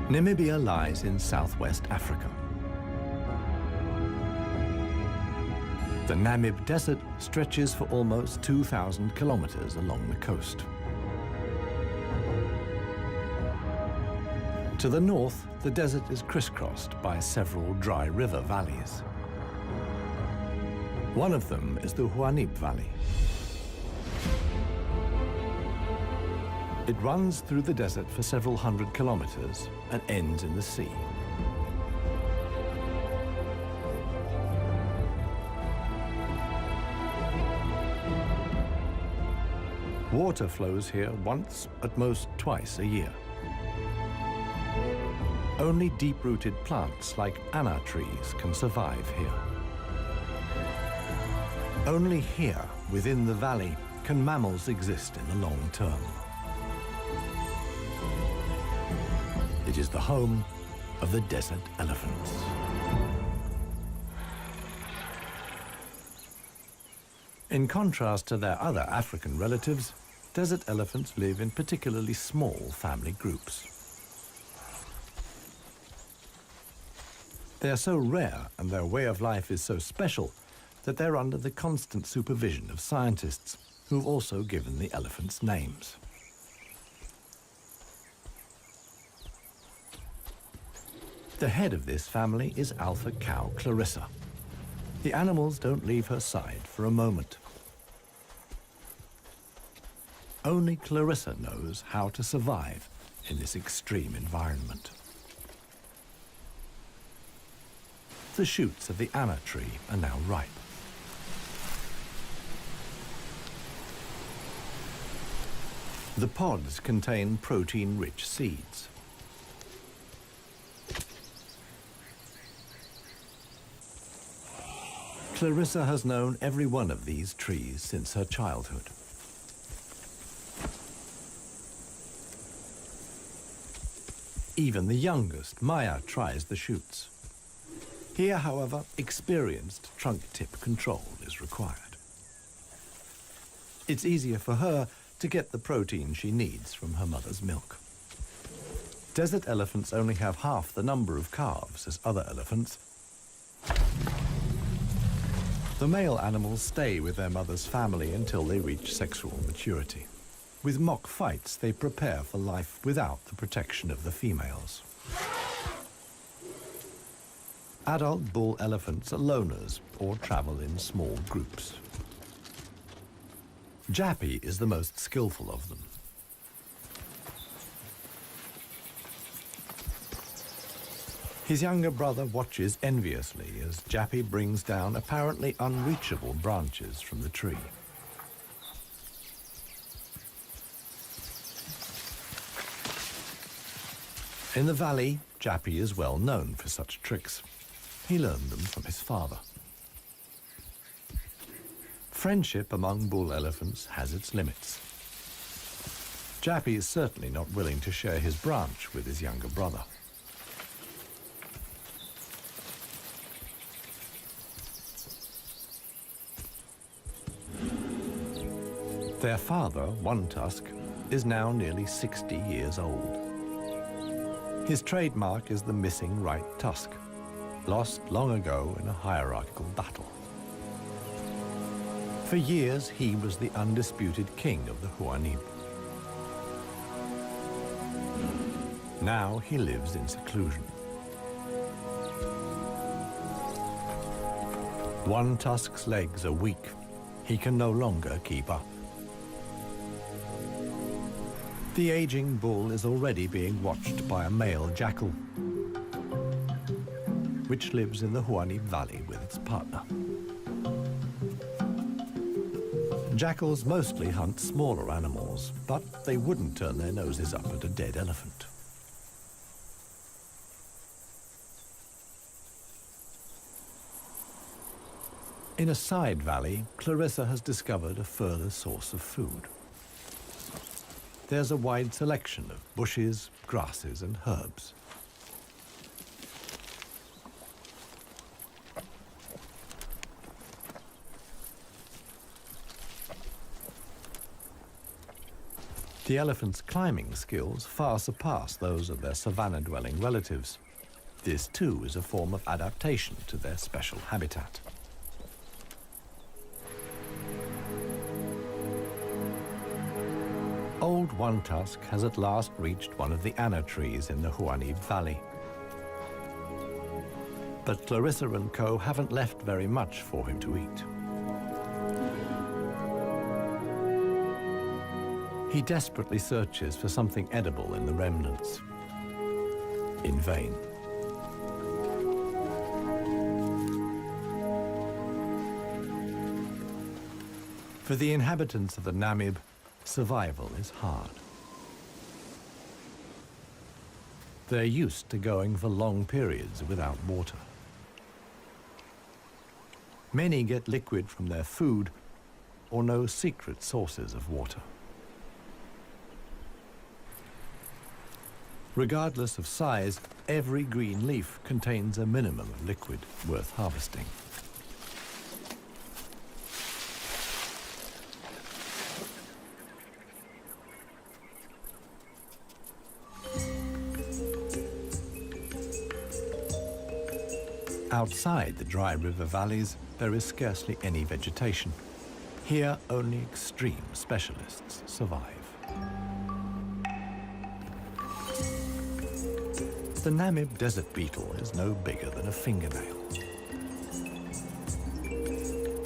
Namibia lies in southwest Africa. The Namib Desert stretches for almost 2,000 kilometers along the coast. To the north, the desert is crisscrossed by several dry river valleys. One of them is the Huanib Valley. It runs through the desert for several hundred kilometers and ends in the sea. Water flows here once, at most twice a year. Only deep-rooted plants like anna trees can survive here. Only here, within the valley, can mammals exist in the long term. It is the home of the desert elephants. In contrast to their other African relatives, desert elephants live in particularly small family groups. They are so rare and their way of life is so special that they're under the constant supervision of scientists who've also given the elephants names. The head of this family is alpha cow Clarissa. The animals don't leave her side for a moment. Only Clarissa knows how to survive in this extreme environment. The shoots of the anna tree are now ripe. The pods contain protein-rich seeds. Clarissa has known every one of these trees since her childhood. Even the youngest, Maya, tries the shoots. Here, however, experienced trunk tip control is required. It's easier for her to get the protein she needs from her mother's milk. Desert elephants only have half the number of calves as other elephants. The male animals stay with their mother's family until they reach sexual maturity. With mock fights, they prepare for life without the protection of the females. Adult bull elephants are loners or travel in small groups. Jappy is the most skillful of them. His younger brother watches enviously as Jappy brings down apparently unreachable branches from the tree. In the valley, Jappy is well known for such tricks. He learned them from his father. Friendship among bull elephants has its limits. Jappy is certainly not willing to share his branch with his younger brother. Their father, One Tusk, is now nearly 60 years old. His trademark is the missing right tusk, lost long ago in a hierarchical battle. For years, he was the undisputed king of the Huanib. Now he lives in seclusion. One Tusk's legs are weak. He can no longer keep up. The aging bull is already being watched by a male jackal, which lives in the Huanib Valley with its partner. Jackals mostly hunt smaller animals, but they wouldn't turn their noses up at a dead elephant. In a side valley, Clarissa has discovered a further source of food. There's a wide selection of bushes, grasses, and herbs. The elephants' climbing skills far surpass those of their savanna-dwelling relatives. This too is a form of adaptation to their special habitat. Old One Tusk has at last reached one of the anna trees in the Huanib Valley. But Clarissa and co haven't left very much for him to eat. He desperately searches for something edible in the remnants. In vain. For the inhabitants of the Namib, survival is hard. They're used to going for long periods without water. Many get liquid from their food or know secret sources of water. Regardless of size, every green leaf contains a minimum of liquid worth harvesting. Outside the dry river valleys, there is scarcely any vegetation. Here, only extreme specialists survive. The Namib desert beetle is no bigger than a fingernail.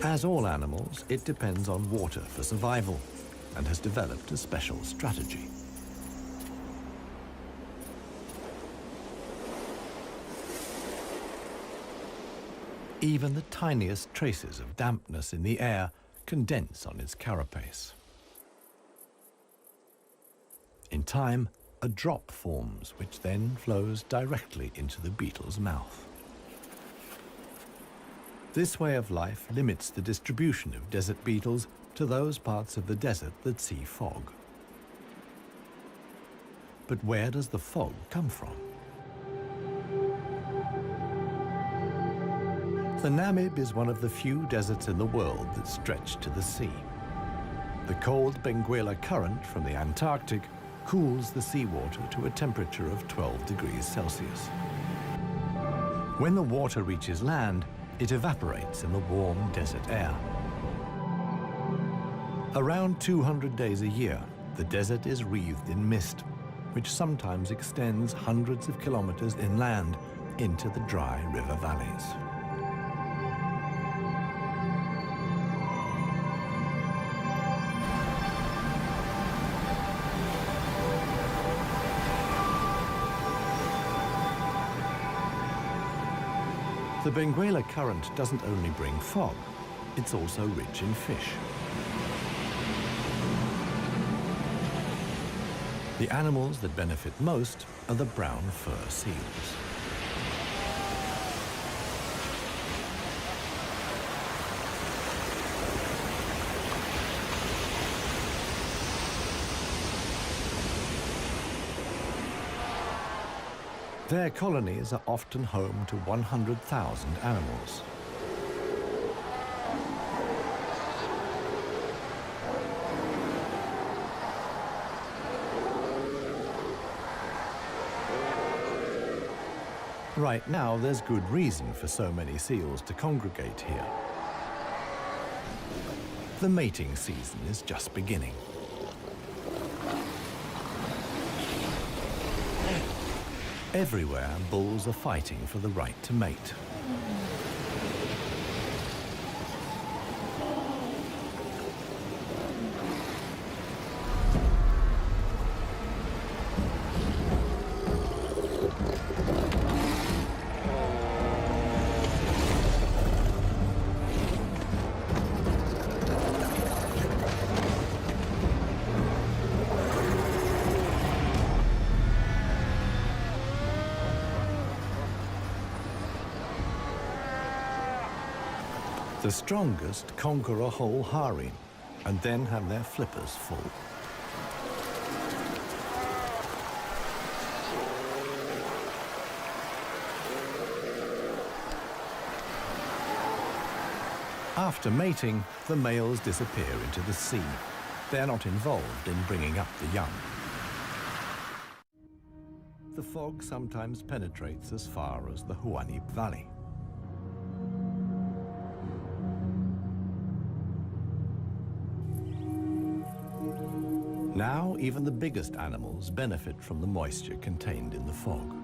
As all animals, it depends on water for survival and has developed a special strategy. Even the tiniest traces of dampness in the air condense on its carapace. In time, a drop forms, which then flows directly into the beetle's mouth. This way of life limits the distribution of desert beetles to those parts of the desert that see fog. But where does the fog come from? The Namib is one of the few deserts in the world that stretch to the sea. The cold Benguela current from the Antarctic cools the seawater to a temperature of 12 degrees Celsius. When the water reaches land, it evaporates in the warm desert air. Around 200 days a year, the desert is wreathed in mist, which sometimes extends hundreds of kilometers inland into the dry river valleys. The Benguela current doesn't only bring fog, it's also rich in fish. The animals that benefit most are the brown fur seals. Their colonies are often home to 100,000 animals. Right now, there's good reason for so many seals to congregate here. The mating season is just beginning. Everywhere, bulls are fighting for the right to mate. The strongest conquer a whole harem and then have their flippers full. After mating, the males disappear into the sea. They're not involved in bringing up the young. The fog sometimes penetrates as far as the Huanib Valley. Now, even the biggest animals benefit from the moisture contained in the fog.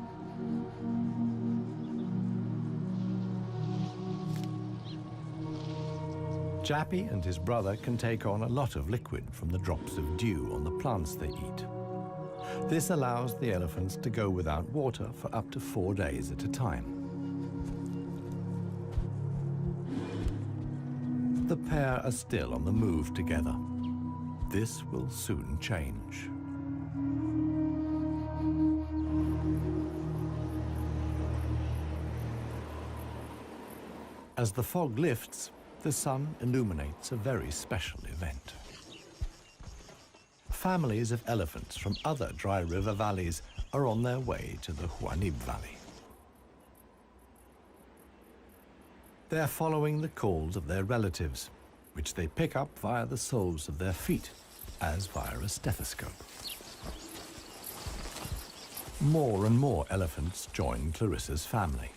Jappy and his brother can take on a lot of liquid from the drops of dew on the plants they eat. This allows the elephants to go without water for up to 4 days at a time. The pair are still on the move together. This will soon change. As the fog lifts, the sun illuminates a very special event. Families of elephants from other dry river valleys are on their way to the Huanib Valley. They're following the calls of their relatives, which they pick up via the soles of their feet, as via a stethoscope. More and more elephants join Clarissa's family.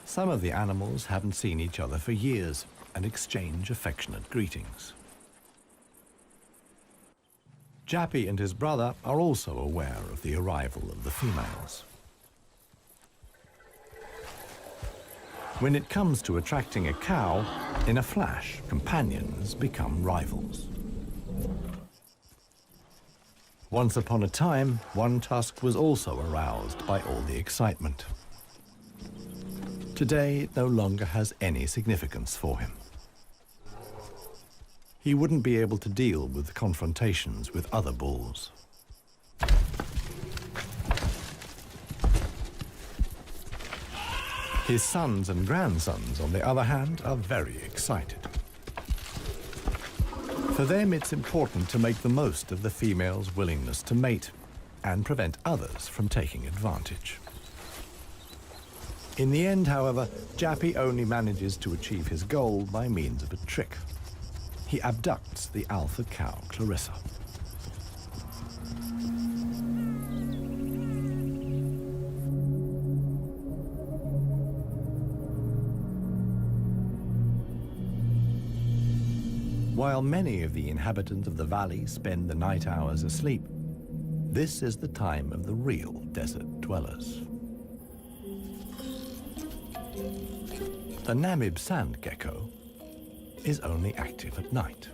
Some of the animals haven't seen each other for years and exchange affectionate greetings. Jappy and his brother are also aware of the arrival of the females. When it comes to attracting a cow, in a flash, companions become rivals. Once upon a time, one tusk was also aroused by all the excitement. Today, it no longer has any significance for him. He wouldn't be able to deal with confrontations with other bulls. His sons and grandsons, on the other hand, are very excited. For them, it's important to make the most of the female's willingness to mate and prevent others from taking advantage. In the end, however, Jappy only manages to achieve his goal by means of a trick. He abducts the alpha cow, Clarissa. While many of the inhabitants of the valley spend the night hours asleep, this is the time of the real desert dwellers. The Namib sand gecko is only active at night.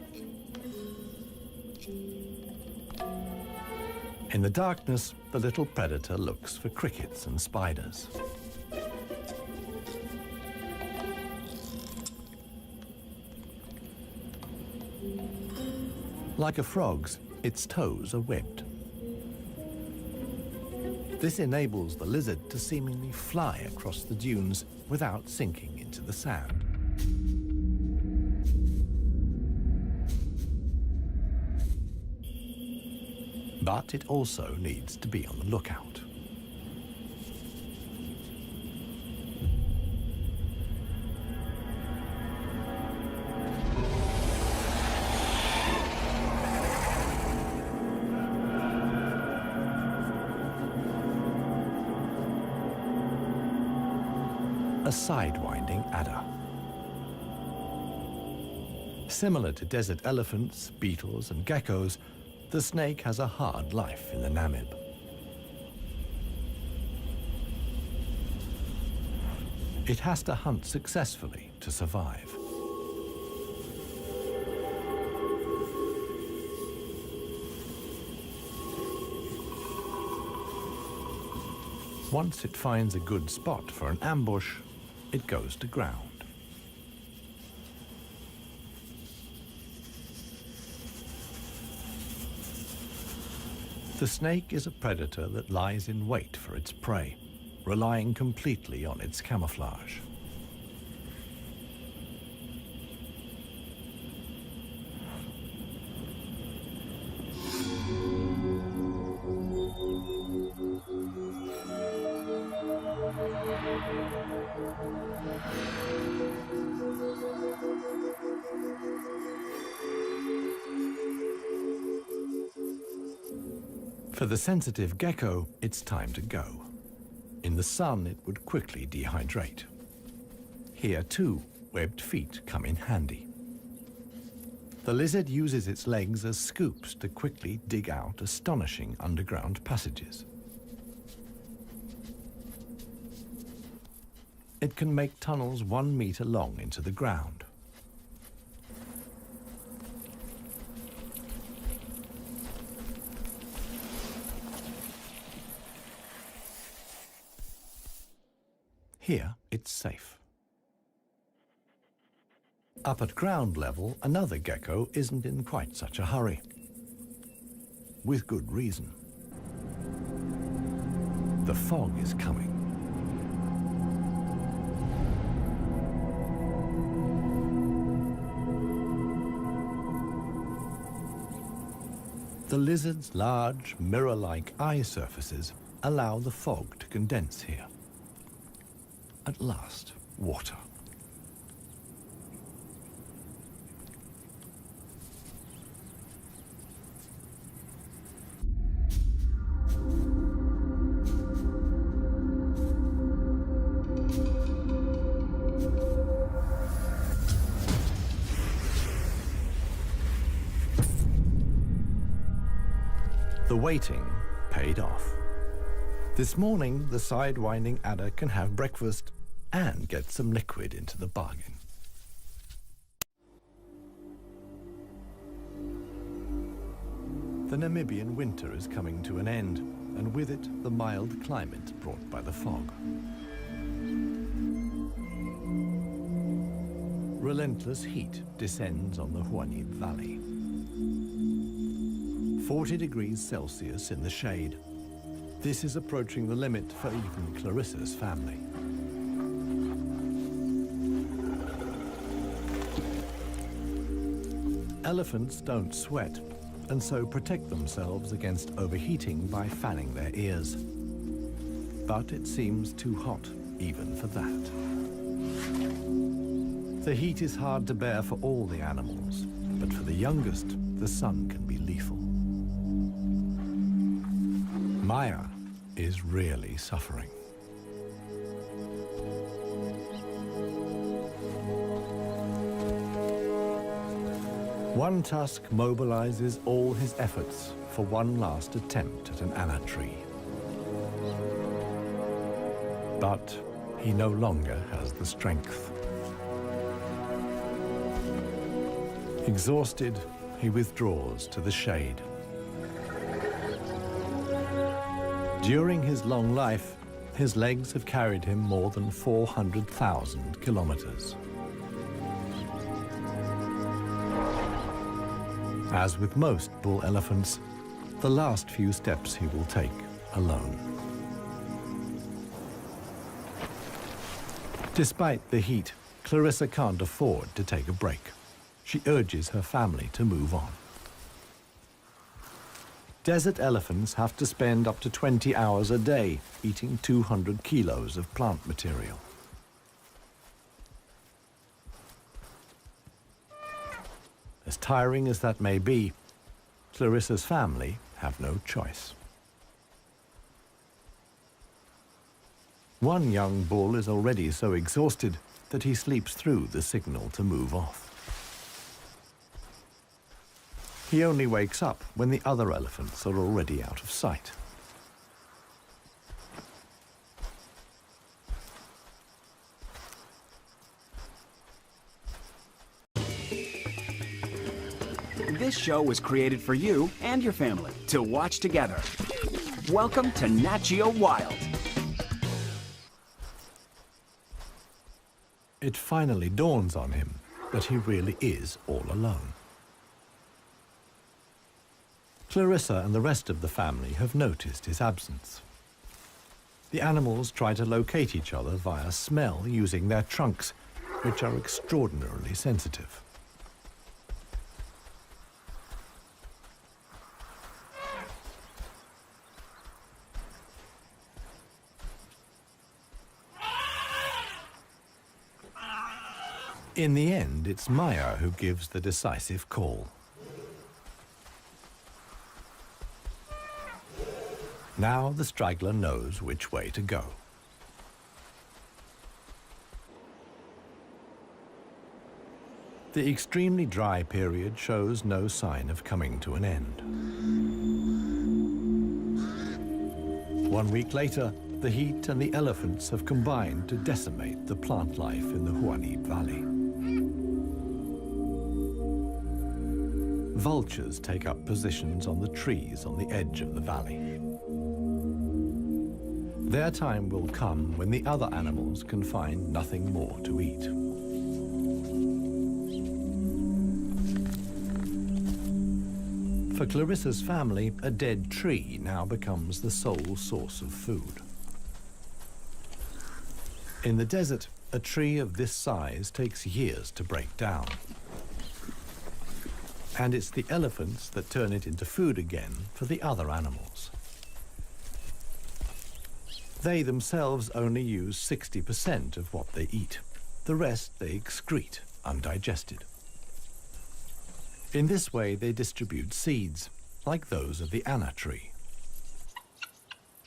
In the darkness, the little predator looks for crickets and spiders. Like a frog's, its toes are webbed. This enables the lizard to seemingly fly across the dunes without sinking into the sand. But it also needs to be on the lookout. A sidewinding adder. Similar to desert elephants, beetles, and geckos, the snake has a hard life in the Namib. It has to hunt successfully to survive. Once it finds a good spot for an ambush, it goes to ground. The snake is a predator that lies in wait for its prey, relying completely on its camouflage. For the sensitive gecko, it's time to go. In the sun, it would quickly dehydrate. Here, too, webbed feet come in handy. The lizard uses its legs as scoops to quickly dig out astonishing underground passages. It can make tunnels 1 meter long into the ground. Here, it's safe. Up at ground level, another gecko isn't in quite such a hurry. With good reason. The fog is coming. The lizard's large, mirror-like eye surfaces allow the fog to condense here. At last, water. The waiting paid off. This morning, the sidewinding adder can have breakfast and get some liquid into the bargain. The Namibian winter is coming to an end, and with it, the mild climate brought by the fog. Relentless heat descends on the Huanib Valley. 40 degrees Celsius in the shade. This is approaching the limit for even Clarissa's family. Elephants don't sweat, and so protect themselves against overheating by fanning their ears. But it seems too hot, even for that. The heat is hard to bear for all the animals, but for the youngest, the sun can be lethal. Maya is really suffering. One tusk mobilizes all his efforts for one last attempt at an anna tree. But he no longer has the strength. Exhausted, he withdraws to the shade. During his long life, his legs have carried him more than 400,000 kilometers. As with most bull elephants, the last few steps he will take alone. Despite the heat, Clarissa can't afford to take a break. She urges her family to move on. Desert elephants have to spend up to 20 hours a day eating 200 kilos of plant material. As tiring as that may be, Clarissa's family have no choice. One young bull is already so exhausted that he sleeps through the signal to move off. He only wakes up when the other elephants are already out of sight. This show was created for you and your family to watch together. Welcome to Nat Geo Wild. It finally dawns on him that he really is all alone. Clarissa and the rest of the family have noticed his absence. The animals try to locate each other via smell using their trunks, which are extraordinarily sensitive. In the end, it's Maya who gives the decisive call. Now the straggler knows which way to go. The extremely dry period shows no sign of coming to an end. 1 week later, the heat and the elephants have combined to decimate the plant life in the Huanib Valley. Vultures take up positions on the trees on the edge of the valley. Their time will come when the other animals can find nothing more to eat. For Clarissa's family, a dead tree now becomes the sole source of food. In the desert, a tree of this size takes years to break down. And it's the elephants that turn it into food again for the other animals. They themselves only use 60% of what they eat. The rest they excrete undigested. In this way, they distribute seeds, like those of the anna tree.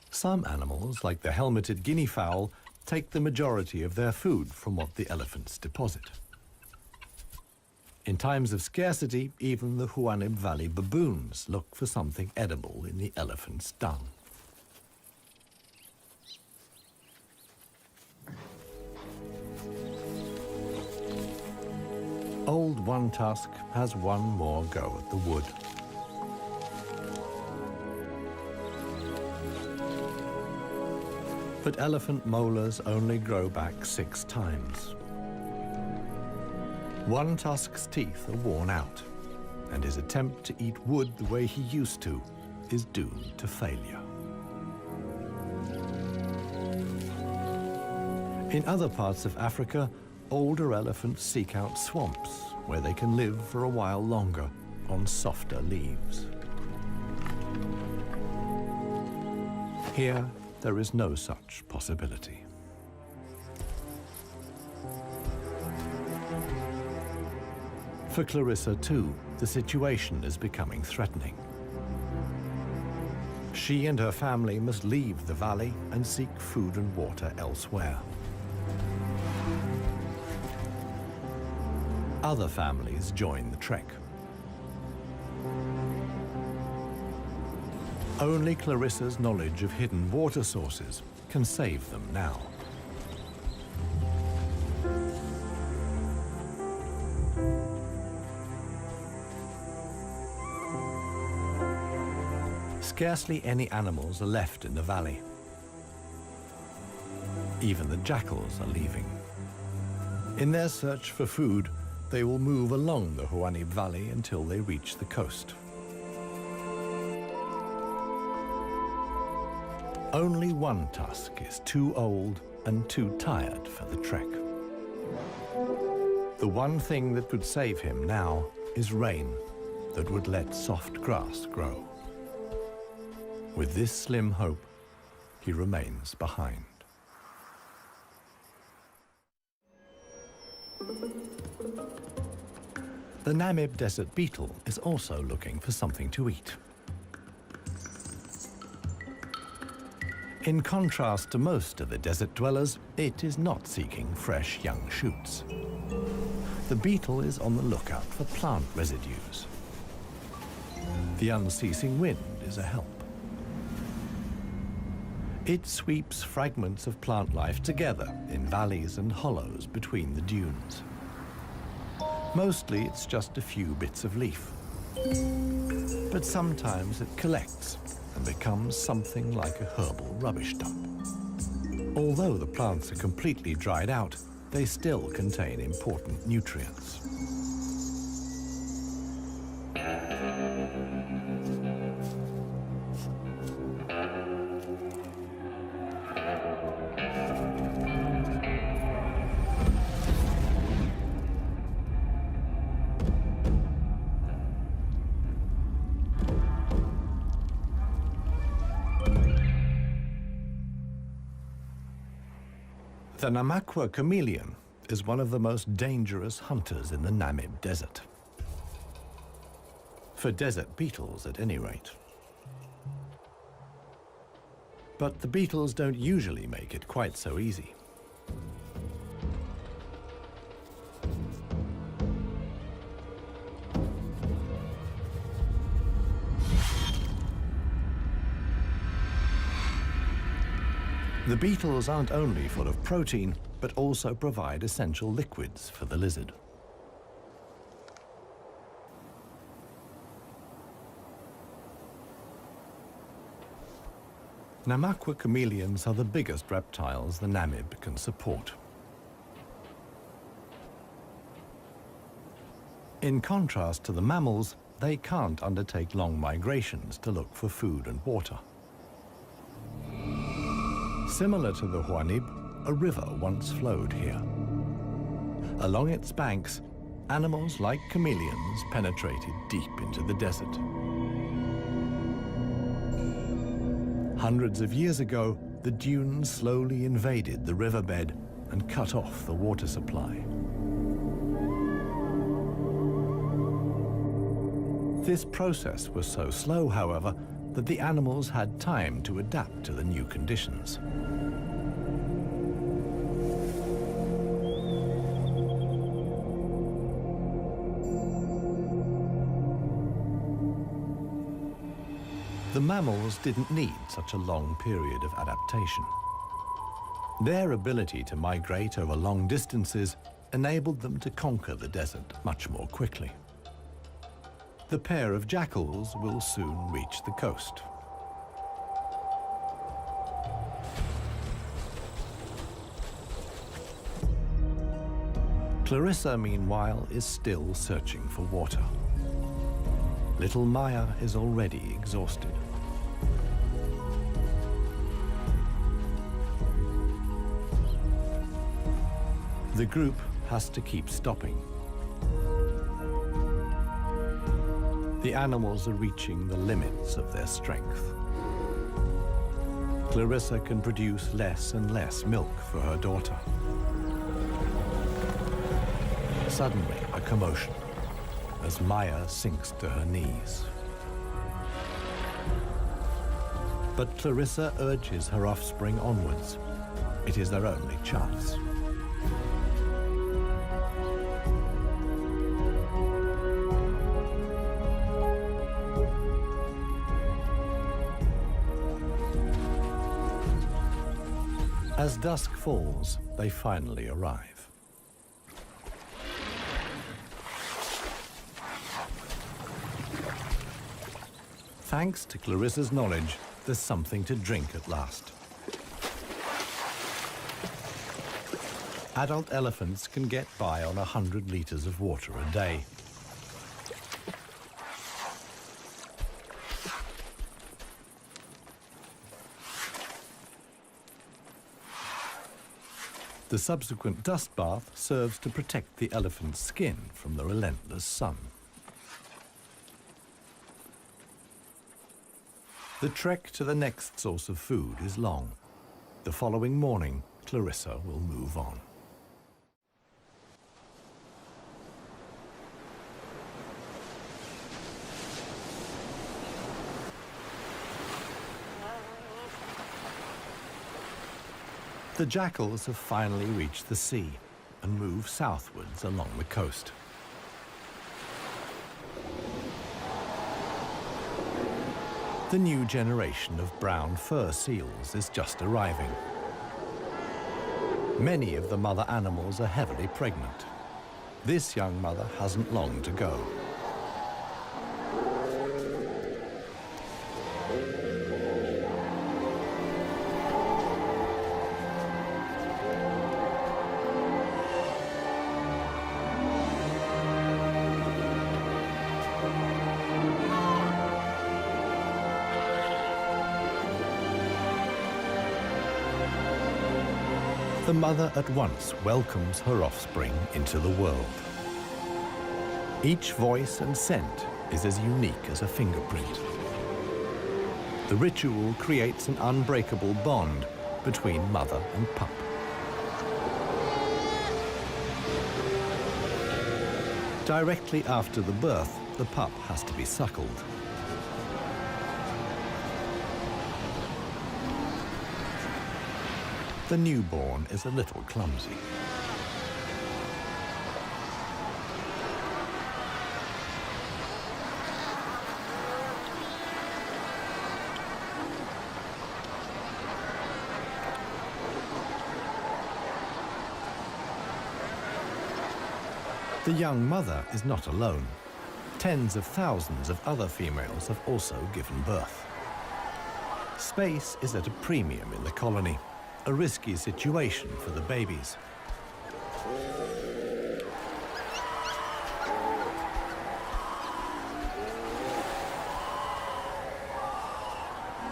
Some animals, like the helmeted guinea fowl, take the majority of their food from what the elephants deposit. In times of scarcity, even the Huanib Valley baboons look for something edible in the elephant's dung. Old One Tusk has one more go at the wood. But elephant molars only grow back 6 times. One Tusk's teeth are worn out, and his attempt to eat wood the way he used to is doomed to failure. In other parts of Africa, older elephants seek out swamps where they can live for a while longer on softer leaves. Here, there is no such possibility. For Clarissa, too, the situation is becoming threatening. She and her family must leave the valley and seek food and water elsewhere. Other families join the trek. Only Clarissa's knowledge of hidden water sources can save them now. Scarcely any animals are left in the valley. Even the jackals are leaving. In their search for food, they will move along the Huanib Valley until they reach the coast. Only One Tusk is too old and too tired for the trek. The one thing that could save him now is rain that would let soft grass grow. With this slim hope, he remains behind. The Namib desert beetle is also looking for something to eat. In contrast to most of the desert dwellers, it is not seeking fresh young shoots. The beetle is on the lookout for plant residues. The unceasing wind is a help. It sweeps fragments of plant life together in valleys and hollows between the dunes. Mostly it's just a few bits of leaf. But sometimes it collects and becomes something like a herbal rubbish dump. Although the plants are completely dried out, they still contain important nutrients. The Namakwa chameleon is one of the most dangerous hunters in the Namib desert. For desert beetles, at any rate. But the beetles don't usually make it quite so easy. The beetles aren't only full of protein, but also provide essential liquids for the lizard. Namaqua chameleons are the biggest reptiles the Namib can support. In contrast to the mammals, they can't undertake long migrations to look for food and water. Similar to the Huanib, a river once flowed here. Along its banks, animals like chameleons penetrated deep into the desert. Hundreds of years ago, the dunes slowly invaded the riverbed and cut off the water supply. This process was so slow, however, that the animals had time to adapt to the new conditions. The mammals didn't need such a long period of adaptation. Their ability to migrate over long distances enabled them to conquer the desert much more quickly. The pair of jackals will soon reach the coast. Clarissa, meanwhile, is still searching for water. Little Maya is already exhausted. The group has to keep stopping. The animals are reaching the limits of their strength. Clarissa can produce less and less milk for her daughter. Suddenly, a commotion as Maya sinks to her knees. But Clarissa urges her offspring onwards. It is their only chance. As dusk falls, they finally arrive. Thanks to Clarissa's knowledge, there's something to drink at last. Adult elephants can get by on 100 liters of water a day. The subsequent dust bath serves to protect the elephant's skin from the relentless sun. The trek to the next source of food is long. The following morning, Clarissa will move on. The jackals have finally reached the sea and move southwards along the coast. The new generation of brown fur seals is just arriving. Many of the mother animals are heavily pregnant. This young mother hasn't long to go. The mother at once welcomes her offspring into the world. Each voice and scent is as unique as a fingerprint. The ritual creates an unbreakable bond between mother and pup. Directly after the birth, the pup has to be suckled. The newborn is a little clumsy. The young mother is not alone. Tens of thousands of other females have also given birth. Space is at a premium in the colony, a risky situation for the babies.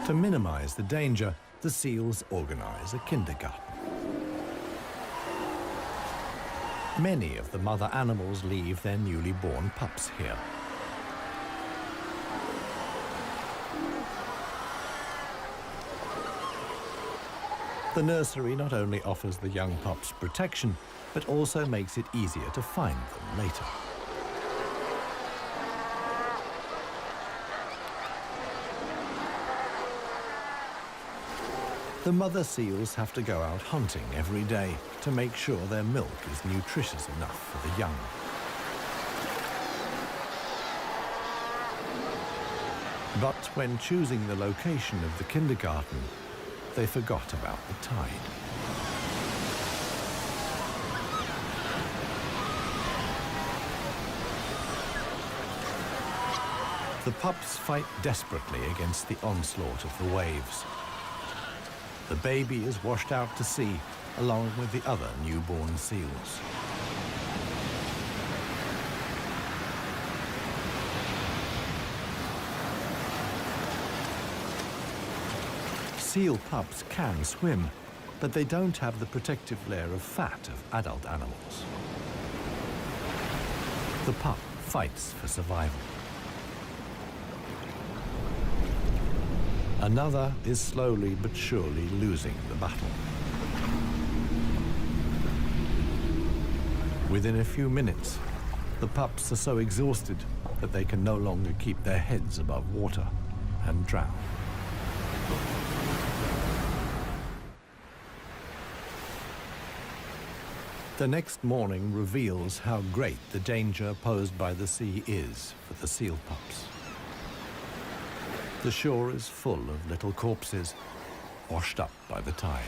To minimize the danger, the seals organize a kindergarten. Many of the mother animals leave their newly born pups here. The nursery not only offers the young pups protection, but also makes it easier to find them later. The mother seals have to go out hunting every day to make sure their milk is nutritious enough for the young. But when choosing the location of the kindergarten, they forgot about the tide. The pups fight desperately against the onslaught of the waves. The baby is washed out to sea, along with the other newborn seals. Seal pups can swim, but they don't have the protective layer of fat of adult animals. The pup fights for survival. Another is slowly but surely losing the battle. Within a few minutes, the pups are so exhausted that they can no longer keep their heads above water and drown. The next morning reveals how great the danger posed by the sea is for the seal pups. The shore is full of little corpses, washed up by the tide.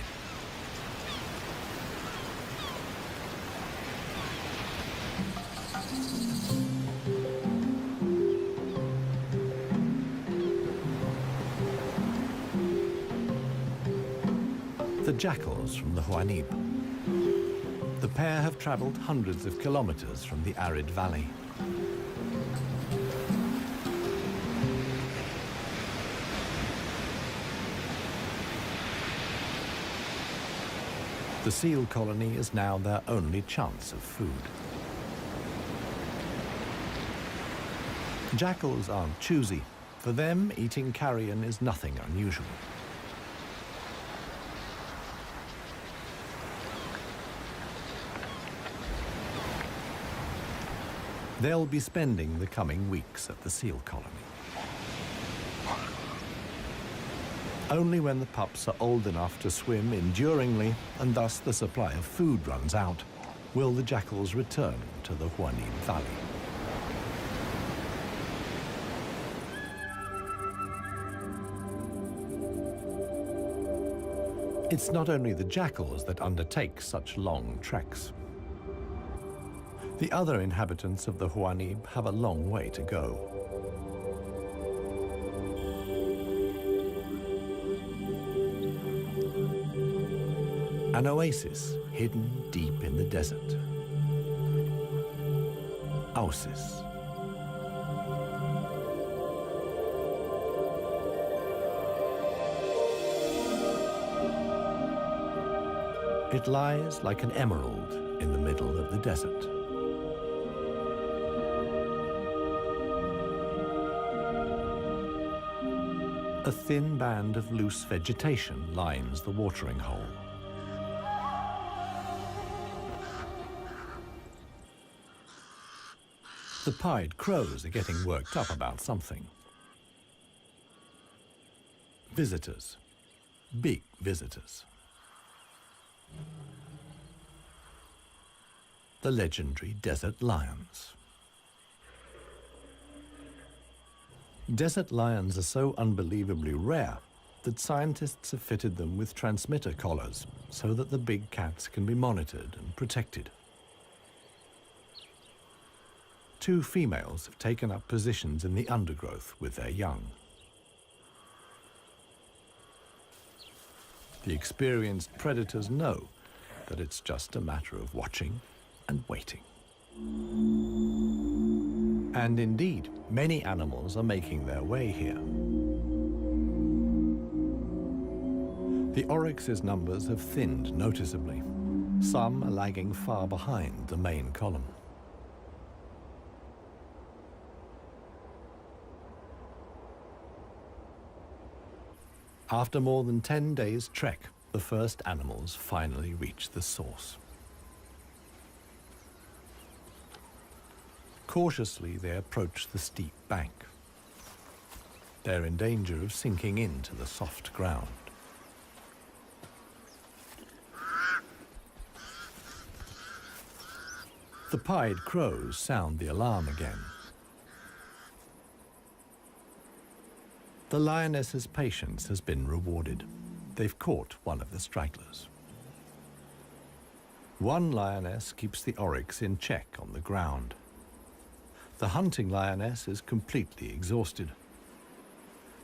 The jackals from the Huanib. The pair have traveled hundreds of kilometers from the arid valley. The seal colony is now their only chance of food. Jackals aren't choosy. For them, eating carrion is nothing unusual. They'll be spending the coming weeks at the seal colony. Only when the pups are old enough to swim enduringly, and thus the supply of food runs out, will the jackals return to the Huanib Valley. It's not only the jackals that undertake such long treks. The other inhabitants of the Huanib have a long way to go. An oasis hidden deep in the desert. Oasis. It lies like an emerald in the middle of the desert. A thin band of loose vegetation lines the watering hole. The pied crows are getting worked up about something. Visitors. Big visitors. the legendary desert lions. Desert lions are so unbelievably rare that scientists have fitted them with transmitter collars so that the big cats can be monitored and protected. Two females have taken up positions in the undergrowth with their young. The experienced predators know that it's just a matter of watching and waiting. And indeed, many animals are making their way here. The oryx's numbers have thinned noticeably. Some are lagging far behind the main column. After more than 10 days' trek, the first animals finally reach the source. Cautiously, they approach the steep bank. They're in danger of sinking into the soft ground. The pied crows sound the alarm again. The lioness's patience has been rewarded. They've caught one of the stragglers. One lioness keeps the oryx in check on the ground. The hunting lioness is completely exhausted.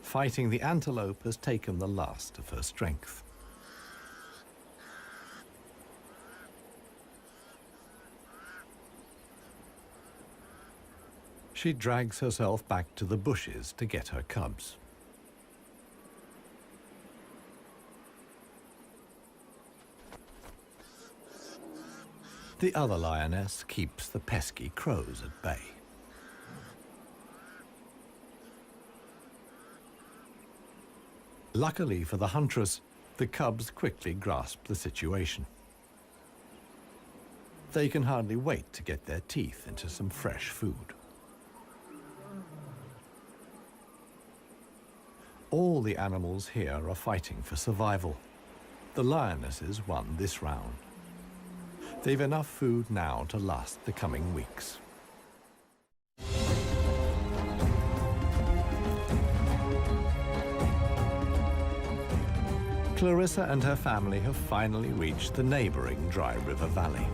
Fighting the antelope has taken the last of her strength. She drags herself back to the bushes to get her cubs. The other lioness keeps the pesky crows at bay. Luckily for the huntress, the cubs quickly grasp the situation. They can hardly wait to get their teeth into some fresh food. All the animals here are fighting for survival. The lionesses won this round. They've enough food now to last the coming weeks. Clarissa and her family have finally reached the neighboring Dry River Valley.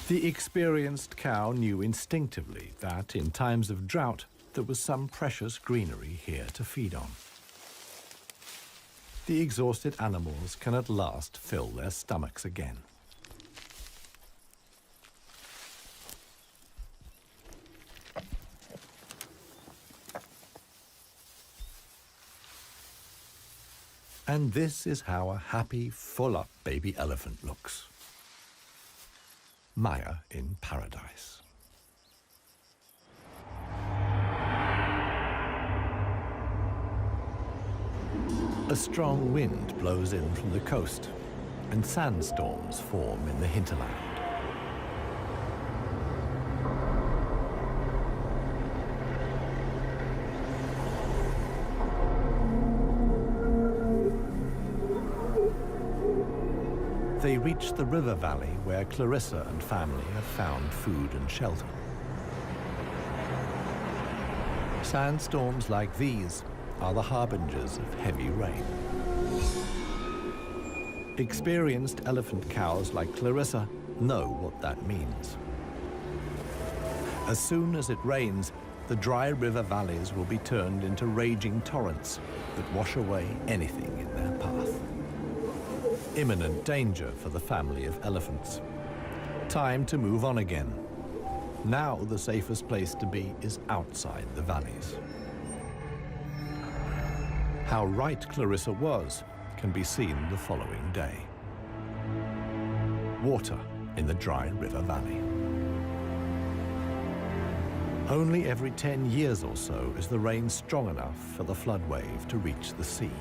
The experienced cow knew instinctively that in times of drought, there was some precious greenery here to feed on. The exhausted animals can at last fill their stomachs again. And this is how a happy, full-up baby elephant looks. Maya in paradise. A strong wind blows in from the coast, and sandstorms form in the hinterland. They reach the river valley where Clarissa and family have found food and shelter. Sandstorms like these are the harbingers of heavy rain. Experienced elephant cows like Clarissa know what that means. As soon as it rains, the dry river valleys will be turned into raging torrents that wash away anything in their path. Imminent danger for the family of elephants. Time to move on again. Now the safest place to be is outside the valleys. How right Clarissa was can be seen the following day. Water in the Dry River Valley. Only every 10 years or so is the rain strong enough for the flood wave to reach the sea.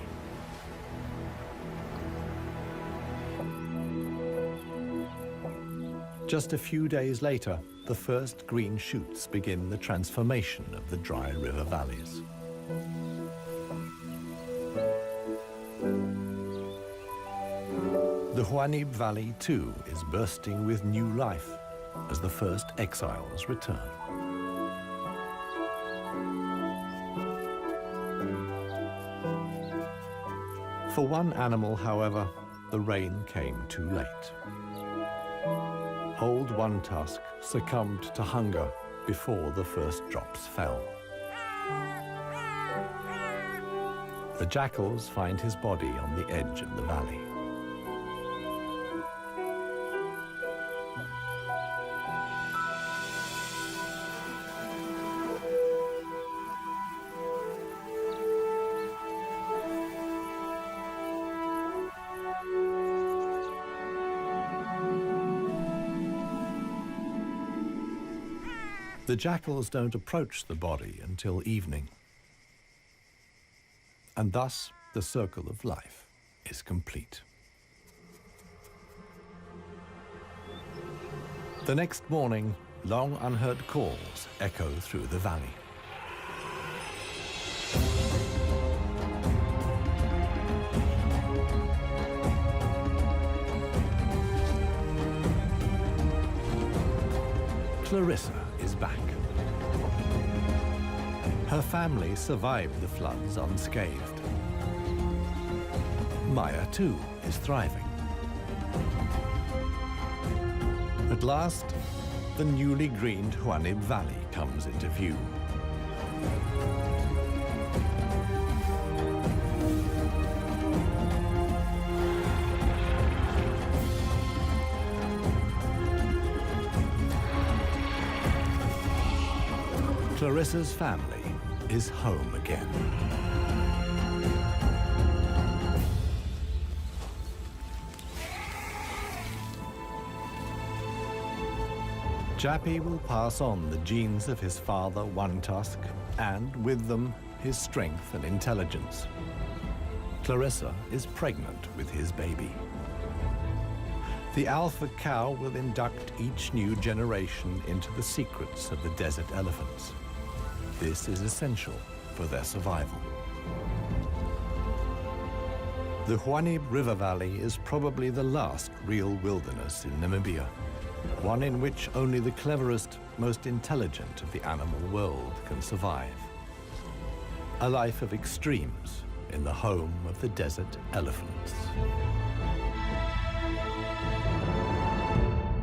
Just a few days later, the first green shoots begin the transformation of the dry river valleys. The Huanib Valley, too, is bursting with new life as the first exiles return. For one animal, however, the rain came too late. Old One Tusk succumbed to hunger before the first drops fell. The jackals find his body on the edge of the valley. The jackals don't approach the body until evening. And thus, the circle of life is complete. The next morning, long unheard calls echo through the valley. Clarissa is back. Her family survived the floods unscathed. Maya, too, is thriving. At last, the newly greened Huanib Valley comes into view. Clarissa's family is home again. Jappy will pass on the genes of his father, One Tusk, and with them, his strength and intelligence. Clarissa is pregnant with his baby. The alpha cow will induct each new generation into the secrets of the desert elephants. This is essential for their survival. The Huanib River Valley is probably the last real wilderness in Namibia, one in which only the cleverest, most intelligent of the animal world can survive. A life of extremes in the home of the desert elephants.